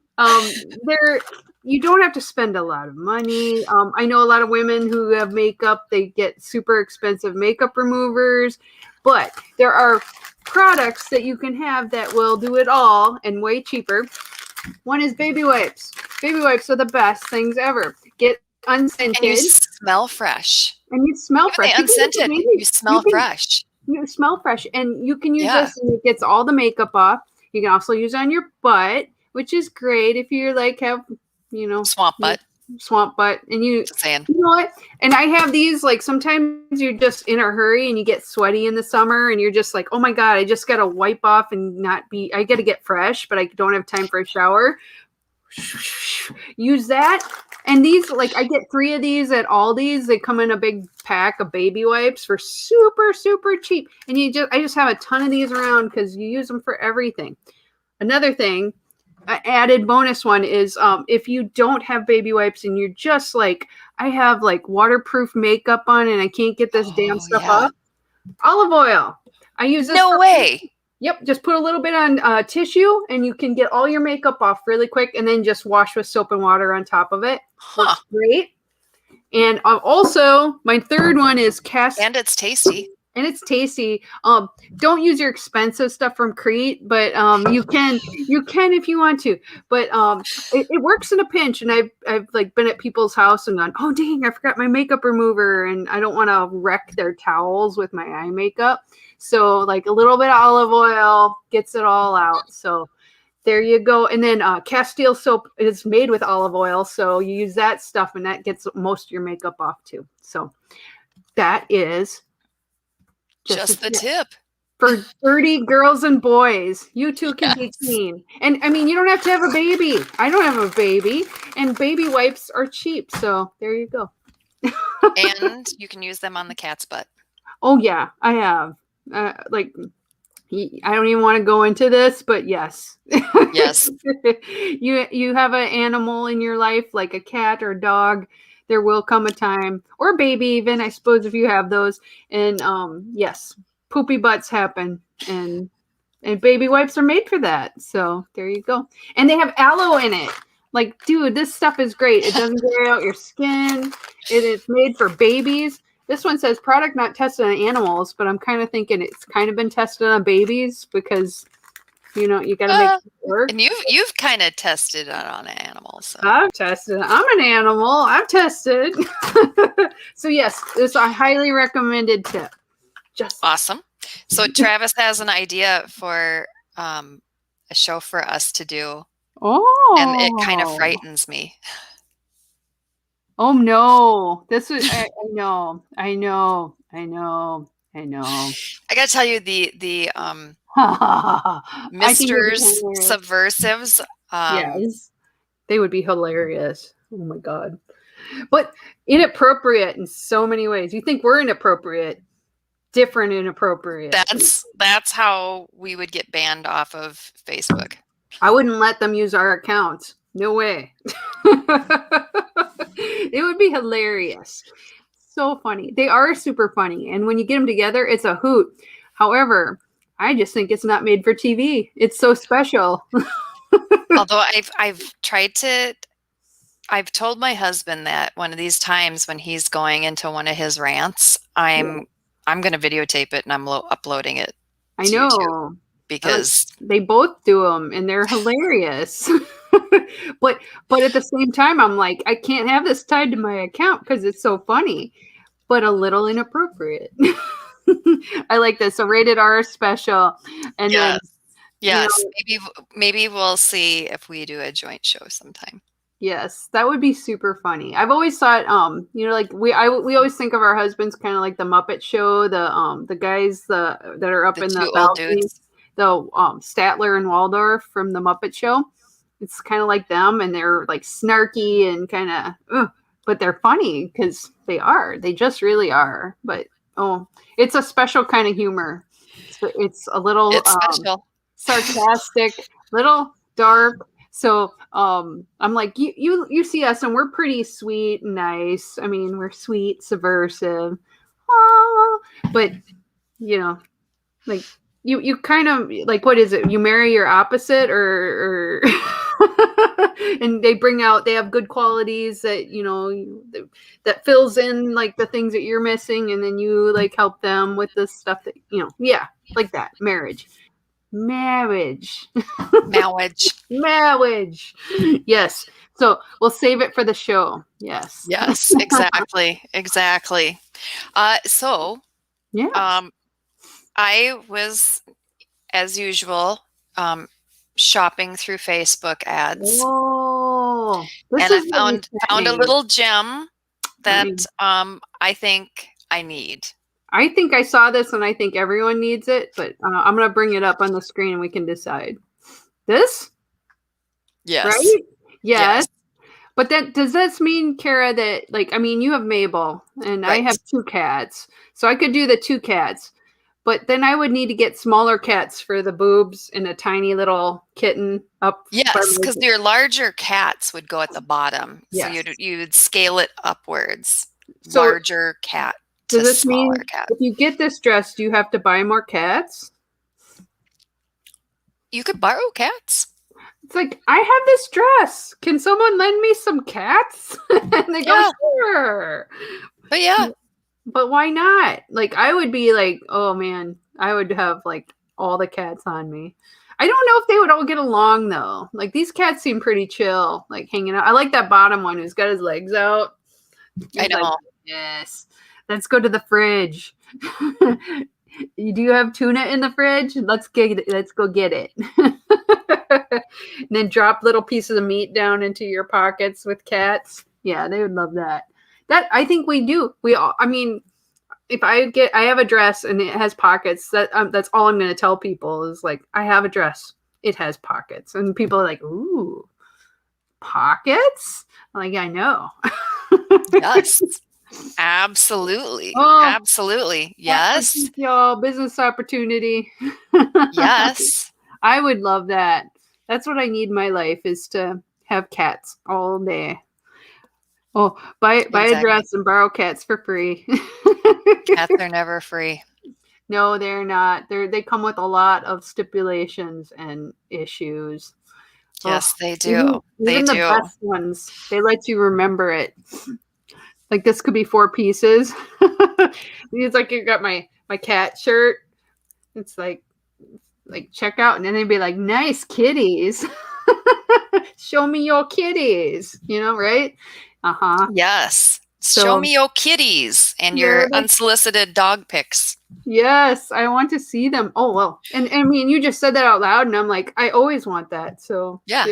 you don't have to spend a lot of money. I know a lot of women who have makeup, they get super expensive makeup removers, but there are products that you can have that will do it all and way cheaper. One is baby wipes. Baby wipes are the best things ever. Get unscented. And you smell fresh. And you smell fresh. Unscented, you smell fresh. You smell fresh. And you can use this and it gets all the makeup off. You can also use it on your butt, which is great if you're like have, you know, swamp butt. swamp butt. And you Saying. know what? And I have these, like, sometimes you're just in a hurry and you get sweaty in the summer and you're just like, oh my God, I just got to wipe off and I got to get fresh, but I don't have time for a shower. Use that. And these, like, I get 3 of these at Aldi's. They come in a big pack of baby wipes for super, super cheap. And I just have a ton of these around because you use them for everything. Another thing, added bonus one is if you don't have baby wipes and you're just like, I have like waterproof makeup on and I can't get this damn stuff off, olive oil. I use this. No way. Yep, just put a little bit on tissue and you can get all your makeup off really quick and then just wash with soap and water on top of it. Works great. And also, my third one is Cassie. And it's tasty. And it's tasty. Don't use your expensive stuff from Crete, but you can if you want to. But it works in a pinch. And I've like been at people's house and gone, oh dang, I forgot my makeup remover, and I don't want to wreck their towels with my eye makeup. So like a little bit of olive oil gets it all out. So there you go. And then Castile soap is made with olive oil, so you use that stuff, and that gets most of your makeup off too. So that is just the tip for dirty girls and boys. You too can be clean. And I mean, you don't have to have a baby. I don't have a baby, and baby wipes are cheap. So there you go. And you can use them on the cat's butt. Oh yeah, I have. Like, I don't even want to go into this, but yes. Yes. You have an animal in your life, like a cat or a dog. There will come a time, or a baby even, I suppose, if you have those. And yes, poopy butts happen, and baby wipes are made for that. So there you go. And they have aloe in it. Like, dude, this stuff is great. It doesn't dry out your skin. It is made for babies. This one says product not tested on animals, but I'm kind of thinking it's kind of been tested on babies because, you know, you got to make it work. And you've kind of tested it on animals. So. I've tested. I'm an animal. I've tested. So yes, it's a highly recommended tip. Just awesome. So Travis has an idea for a show for us to do. Oh, and it kind of frightens me. Oh no, this is I know. I gotta tell you the Misters Subversives. Yes, they would be hilarious. Oh my god, but inappropriate in so many ways. You think we're inappropriate? Different inappropriate. That's how we would get banned off of Facebook. I wouldn't let them use our accounts. No way. It would be hilarious. So funny. They are super funny. And when you get them together, it's a hoot. However, I just think it's not made for TV. It's so special. Although I've told my husband that one of these times when he's going into one of his rants, I'm going to videotape it and I'm uploading it. I know. YouTube because they both do them and they're hilarious. But at the same time, I'm like, I can't have this tied to my account because it's so funny, but a little inappropriate. I like this. A rated R special. And yes. Then, yes. You know, maybe we'll see if we do a joint show sometime. Yes, that would be super funny. I've always thought, you know, like we always think of our husbands kind of like the Muppet Show, the guys that are up in the balconies, the Statler and Waldorf from the Muppet Show. It's kind of like them, and they're like snarky and kind of, but they're funny because they just really are. But it's a special kind of humor. It's a little sarcastic, little dark. So I'm like, you see us and we're pretty sweet and nice. I mean, we're sweet, subversive. But you know, like you kind of like, what is it? You marry your opposite or and they have good qualities that, you know, that fills in like the things that you're missing, and then you like help them with the stuff that, you know, like that. Marriage. Yes. So we'll save it for the show. Yes. Yes, exactly. So I was, as usual, shopping through Facebook ads. Oh, this And I is really found a fattening. little gem Let that me- I think I need. I think I saw this and I think everyone needs it, but I'm going to bring it up on the screen and we can decide. This? Yes. Right? Yes. Yes. But does this mean, Kara, that like I mean you have Mabel and I Right. have 2 cats. So I could do the 2 cats. But then I would need to get smaller cats for the boobs and a tiny little kitten up. Yes, because your larger cats would go at the bottom. So Yes. you'd scale it upwards. So Larger cat does to this smaller mean cat. if you get this dress, do you have to buy more cats? You could borrow cats. It's like, I have this dress. Can someone lend me some cats? And they go, Yeah. sure. But yeah, But why not? Like, I would be like, oh man, I would have like all the cats on me. I don't know if they would all get along though. Like, these cats seem pretty chill, like hanging out. I like that bottom one who's got his legs out. I He's know. like, yes, let's go to the fridge. Do you have tuna in the fridge? Let's go get it. And then drop little pieces of meat down into your pockets with cats. Yeah, they would love that. That I think we do. We all. I mean, if I have a dress and it has pockets. That's all I'm going to tell people is like, I have a dress. It has pockets, and people are like, ooh, pockets. I'm like, I know. Yes. Absolutely. Oh. Absolutely. Yes. Y'all, business opportunity. Yes. I would love that. That's what I need in my life is to have cats all day. Oh, buy a Exactly. dress and borrow cats for free. Cats are never free. No, they're not. They come with a lot of stipulations and issues. Yes, they do. Even the best ones, they let you remember it. Like this could be 4 pieces. It's like you got my cat shirt. It's like check out, and then they'd be like, nice kitties. Show me your kitties. Right? Yes. So, show me your kitties and your unsolicited dog pics. Yes, I want to see them. Oh well, and I mean, you just said that out loud, and I'm like, I always want that. So yeah,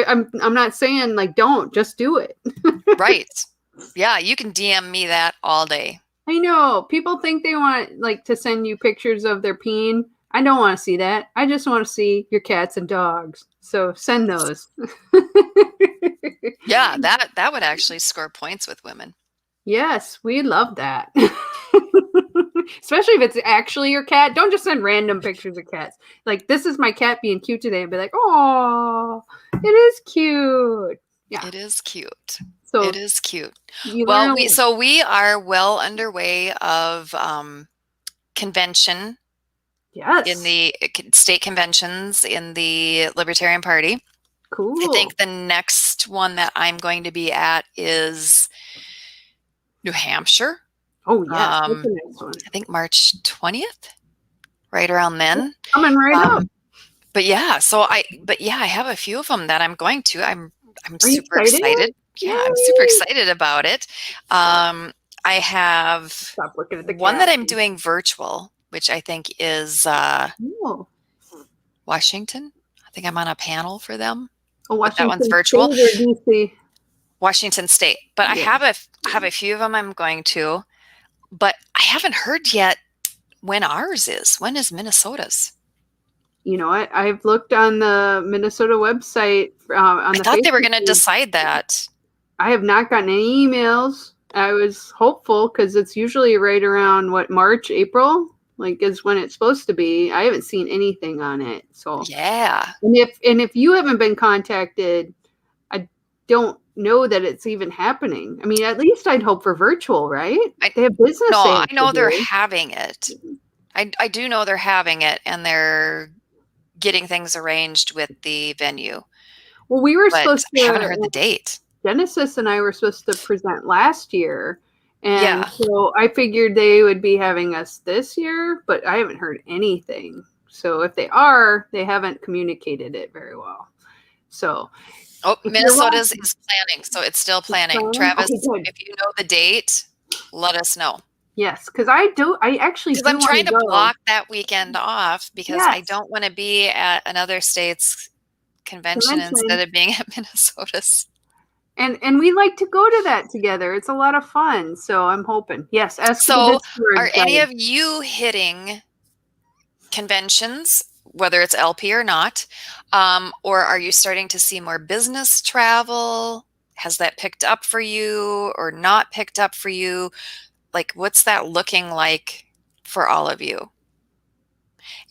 I'm not saying like don't, just do it. Right. Yeah, you can DM me that all day. I know people think they want like to send you pictures of their peen. I don't want to see that. I just want to see your cats and dogs. So send those. Yeah, that would actually score points with women. Yes, we love that. Especially if it's actually your cat. Don't just send random pictures of cats. Like, this is my cat being cute today, and be like, oh, it is cute. Yeah. It is cute. So it is cute. Well, we are well underway of convention. Yes. In the state conventions in the Libertarian Party. Cool. I think the next one that I'm going to be at is New Hampshire. Oh, yes. What's the next one? I think March 20th, right around then. Coming right up. But yeah, I have a few of them that I'm going to. I'm super excited. Yeah, I'm super excited about it. I have Stop looking at the one that I'm doing virtual, which I think is Washington. I think I'm on a panel for them. Oh, Washington. That one's virtual. State or DC? Washington State. But I have a few of them I'm going to, but I haven't heard yet when ours is. When is Minnesota's? You know what? I've looked on the Minnesota website. I thought they were going to decide that. I have not gotten any emails. I was hopeful because it's usually right around March, April, like is when it's supposed to be. I haven't seen anything on it. So yeah. And if you haven't been contacted, I don't know that it's even happening. I mean, at least I'd hope for virtual, right? They have business. No, I know they're having it. I do know they're having it, and they're getting things arranged with the venue. Well, we were supposed to. I haven't heard the date. Genesis and I were supposed to present last year. And so I figured they would be having us this year, but I haven't heard anything. So if they are, they haven't communicated it very well. So Minnesota is planning. So it's still planning. Travis, if you know the date, let us know. Yes, because I'm trying to block that weekend off because I don't want to be at another state's convention instead of being at Minnesota's. And we like to go to that together. It's a lot of fun. So I'm hoping. Yes, ask for the So Discord are any guide. of you hitting conventions, whether it's LP or not? Or are you starting to see more business travel? Has that picked up for you or not picked up for you? Like, what's that looking like for all of you?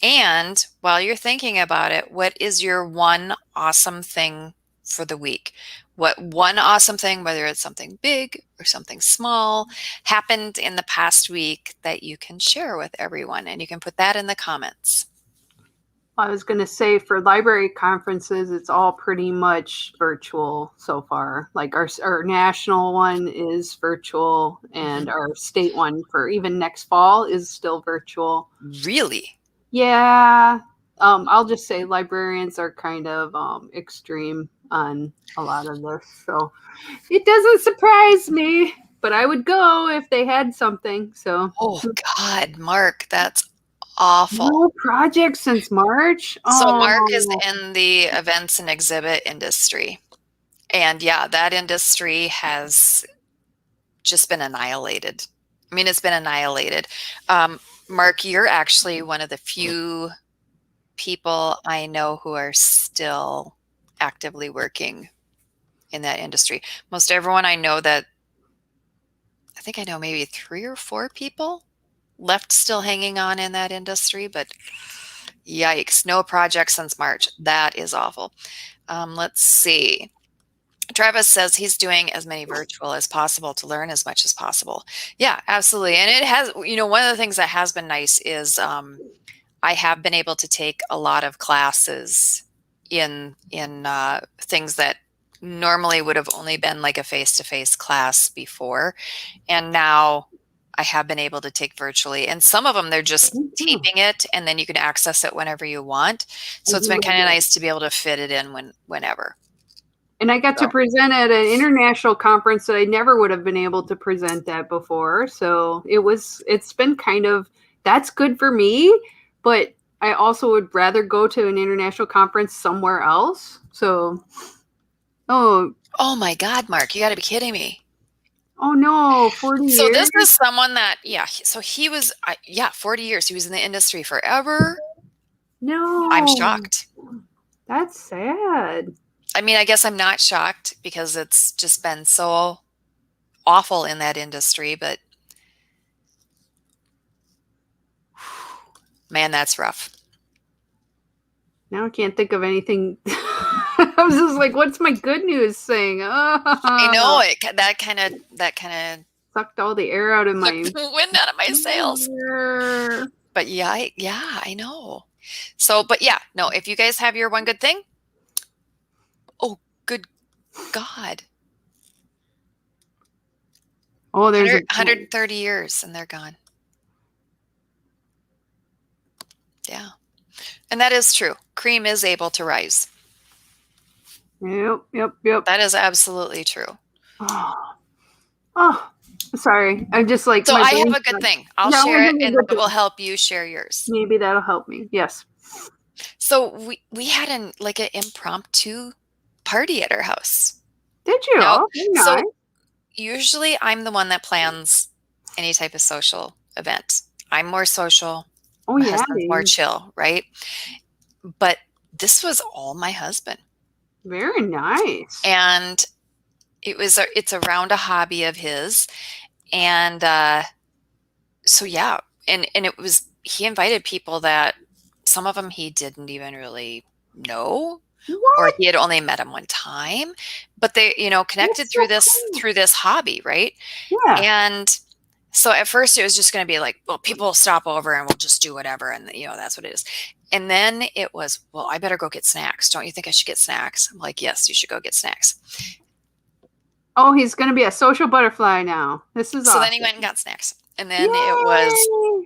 And while you're thinking about it, what is your one awesome thing for the week? What one awesome thing, whether it's something big or something small, happened in the past week that you can share with everyone? And you can put that in the comments. I was going to say for library conferences, it's all pretty much virtual so far. Like our national one is virtual, and our state one for even next fall is still virtual. Really? Yeah. I'll just say librarians are kind of extreme on a lot of this. So it doesn't surprise me, but I would go if they had something. So Oh, God, Mark, that's awful. no project since March. So Mark is Oh, in the events and exhibit industry. And yeah, that industry has just been annihilated. I mean, it's been annihilated. Mark, you're actually one of the few people I know who are still actively working in that industry. Most everyone I know that, I think I know maybe 3 or 4 people left still hanging on in that industry, but yikes, no projects since March. That is awful. Let's see. Travis says he's doing as many virtual as possible to learn as much as possible. Yeah, absolutely. And it has, one of the things that has been nice is I have been able to take a lot of classes in things that normally would have only been like a face-to-face class before. And now I have been able to take virtually. And some of them, they're just taping it and then you can access it whenever you want. So it's been kind of nice to be able to fit it in whenever. and I got to present at an international conference that I never would have been able to present at before. So it's been kind of, that's good for me, but I also would rather go to an international conference somewhere else. So, oh my God, Mark, you got to be kidding me. Oh no, 40 So years? this is someone that, so he was, 40 years. He was in the industry forever. No. I'm shocked. That's sad. I mean, I guess I'm not shocked because it's just been so awful in that industry, but man, that's rough. Now I can't think of anything. I was just like, what's my good news thing? I know that kind of sucked all the air out of my wind out of my sails. But yeah, I know. So, but yeah, no, if you guys have your one good thing, oh, good God. Oh, there's 130 years and they're gone. Yeah. And that is true. Cream is able to rise. Yep. That is absolutely true. Oh, sorry. I'm just like. So I have a good thing. I'll share it and it will help you share yours. Maybe that'll help me. Yes. So we had an impromptu party at our house. Did you? No? Nice. So usually I'm the one that plans any type of social event. I'm more social. Oh, my yeah. husband's more chill, right? But this was all my husband. Very nice. And it's around a hobby of his. And so yeah, and he invited people that some of them he didn't even really know. What? Or he had only met him one time, but they, connected through this hobby, right? Yeah. And so at first it was just going to be like, well, people will stop over and we'll just do whatever. And that's what it is. And then it was, well, I better go get snacks. Don't you think I should get snacks? I'm like, yes, you should go get snacks. Oh, he's going to be a social butterfly now. This is so awesome. Then he went and got snacks. And then it was,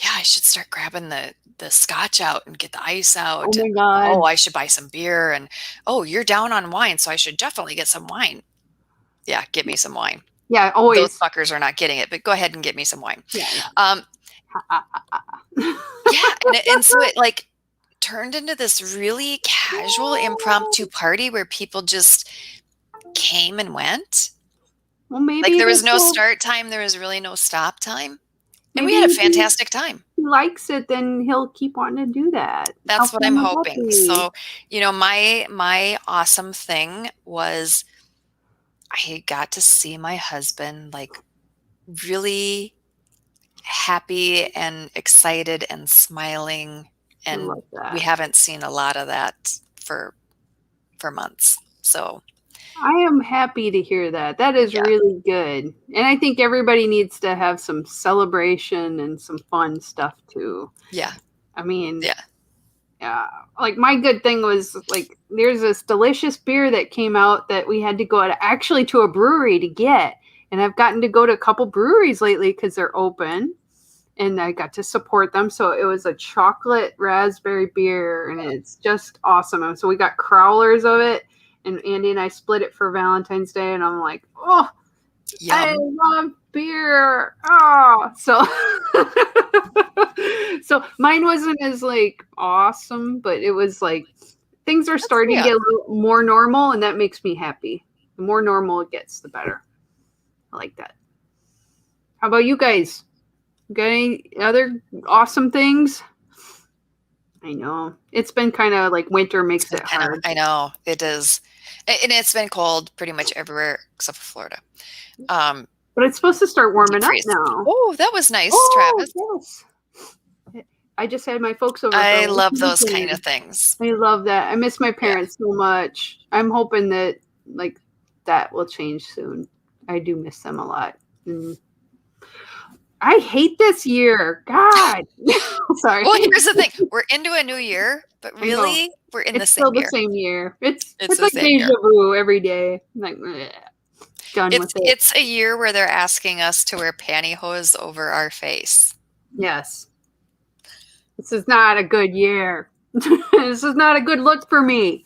yeah, I should start grabbing the scotch out and get the ice out. Oh my God. Oh, I should buy some beer. And oh, you're down on wine, so I should definitely get some wine. Yeah, get me some wine. Yeah, always. Those fuckers are not getting it, but go ahead and get me some wine. Yeah. Yeah, and so it turned into this really casual impromptu party where people just came and went. Well, maybe Like there was this no will- start time, there was really no stop time. And we maybe had a if fantastic time. he likes it, then he'll keep wanting to do that. That's How what I'm fun would that hoping. be? So, you know, my awesome thing was I got to see my husband like really happy and excited and smiling, I and love that. we haven't seen a lot of that for months. So I am happy to hear that. That is Yeah. really good. And I think everybody needs to have some celebration and some fun stuff too. yeah, I mean, yeah. like my good thing was like there's this delicious beer that came out that we had to go actually to a brewery to get. And I've gotten to go to a couple breweries lately because they're open. And I got to support them. So it was a chocolate raspberry beer, and it's just awesome. And so we got crowlers of it, and Andy and I split it for Valentine's Day. And I'm like, oh, I Yum. love beer. Oh, so so mine wasn't as like awesome, but it was like things are starting to get a little more normal, and that makes me happy. The more normal it gets, the better. I like that. How about you guys? Got any other awesome things? I know. It's been kind of like winter makes it hard. I know it is. And it's been cold pretty much everywhere except for Florida. But it's supposed to start warming up Freeze. now. Oh, that was nice, Travis. Yes. I just had my folks over. I for love those weekend. kind of things. I love that. I miss my parents so much. I'm hoping that like that will change soon. I do miss them a lot. I hate this year. God. Sorry. Well, here's the thing. We're into a new year, but really we're in the It's same still year. the same year. It's the like same deja year. vu every day. I'm like, done with it. It's a year where they're asking us to wear pantyhose over our face. Yes. This is not a good year. This is not a good look for me.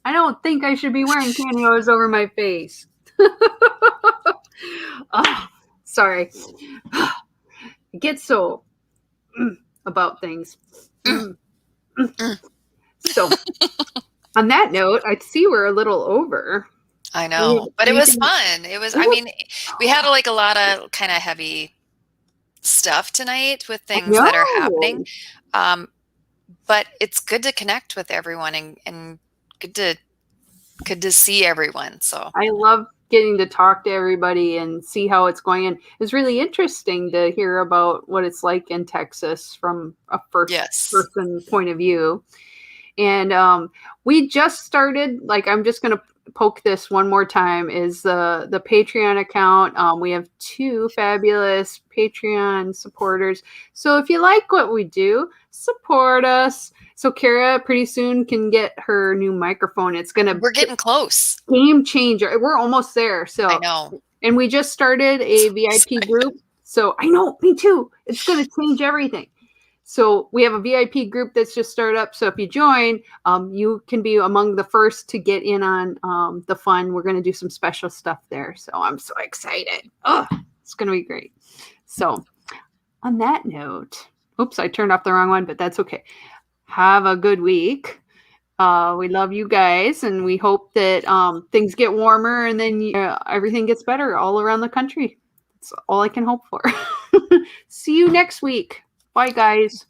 I don't think I should be wearing pantyhose over my face. Oh, sorry. I get so about things. So, on that note, I see we're a little over. I know, but it was fun. It was, I mean, we had like a lot of kind of heavy stuff tonight with things that are happening. But it's good to connect with everyone and good to see everyone. So I love getting to talk to everybody and see how it's going. And it's really interesting to hear about what it's like in Texas from a first person point of view. And we just started, like, I'm just going to poke this one more time, is the Patreon account. We have 2 fabulous Patreon supporters. So if you like what we do, support us. So Kara pretty soon can get her new microphone. We're getting close. Game changer. We're almost there. So I know. And we just started a VIP group. So I know, me too. It's going to change everything. So we have a VIP group that's just started up. So if you join, you can be among the first to get in on the fun. We're going to do some special stuff there. So I'm so excited. Oh, it's going to be great. So on that note, oops, I turned off the wrong one, but that's okay. Have a good week. We love you guys, and we hope that things get warmer and then everything gets better all around the country. That's all I can hope for. See you next week. Bye, guys.